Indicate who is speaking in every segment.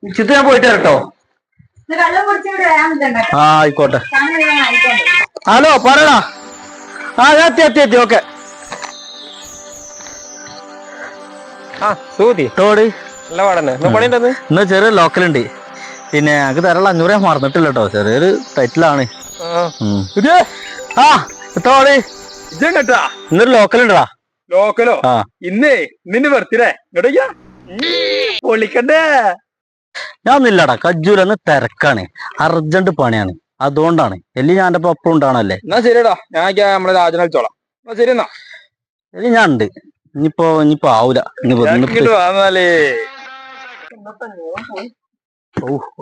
Speaker 1: ചിത്ത് ഞാൻ പോയിട്ട് കേട്ടോ. ആ ആയിക്കോട്ടെ. ഹലോ പറയടാ. ആ എത്തി ഓക്കെ. ഇന്ന് ചെറിയ ലോക്കലുണ്ട്. പിന്നെ ഞങ്ങക്ക് തരാനുള്ള 500 ഞാൻ മറന്നിട്ടില്ല കേട്ടോ. ചെറിയൊരു ടൈറ്റിലാണ്. ഇന്നൊരു ലോക്കലുണ്ടാ.
Speaker 2: ലോക്കലോ? ഇന്നേ നിന്റെ ബർത്ത്ഡേ പൊളിക്കണ്ടേ?
Speaker 1: ഞാൻ ഒന്നില്ലടാ, കജ്ജൂരന്ന് തിരക്കാണ്, അർജന്റ് പണിയാണ്, അതുകൊണ്ടാണ്. എല്ലി ഞാൻ എന്റെ ഒപ്പം ഉണ്ടാണല്ലേ.
Speaker 2: എന്നാ ശരിടാ, ഞാൻ നമ്മളെ രാജനെ വിളിച്ചോളാം. എന്നാ ശരി. എന്നാ
Speaker 1: എല്ലി ഞാൻ ഉണ്ട്. ഇനിയിപ്പോ ആവൂല.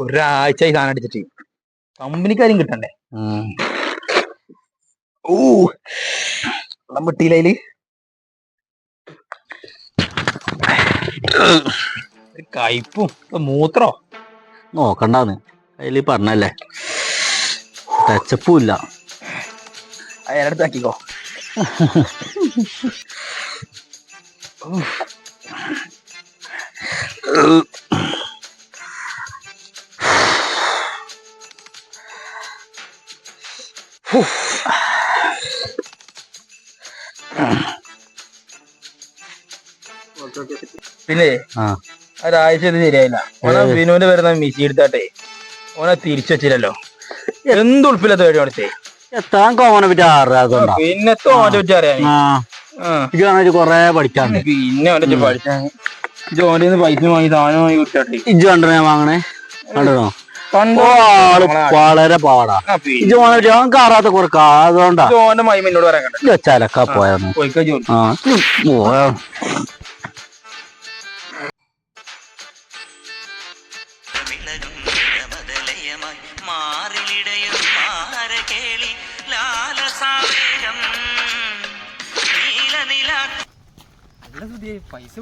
Speaker 2: ഒരാഴ്ച സാധനം അടിച്ചിട്ട് കമ്പനിക്കാരും കിട്ടണ്ടേ? വെട്ടിയില് കയ്പും മൂത്രോ
Speaker 1: നോക്കണ്ടാന്ന് അതില് പറഞ്ഞല്ലേ. ടച്ചപ്പും ഇല്ല.
Speaker 2: അയാളടുത്താക്കിക്കോ. പിന്നെ ഒരാഴ്ച ഇത് ശരിയായില്ല. ഓനെ ബിനുവിന്റെ വരുന്ന മിസി എടുത്താട്ടെ ഓനെ തിരിച്ചു വെച്ചില്ലല്ലോ. എന്തുൾപ്പില്ലാത്ത വഴി കാണിച്ചേ. പിന്നെ ഓനെ പറ്റി അറിയാൻ
Speaker 1: കൊറേ പഠിക്കാണ്ട്.
Speaker 2: പിന്നെ ഓനെ പഠിച്ചാൽ ജോലിന്ന് പൈസ വാങ്ങി സാധനം വാങ്ങി വിട്ടാട്ടെ.
Speaker 1: ഇജ്ജ് കണ്ടോ ഞാൻ വാങ്ങണേ? കണ്ടോ? വളരെ പാടാ. കാറാത്ത കുറക്കാ, അതുകൊണ്ടാ
Speaker 2: ഓന്റെ മൈമനോട് പറയാൻ
Speaker 1: വെച്ചാലൊക്കെ പോയായിരുന്നു. പോയാ
Speaker 2: പൈസ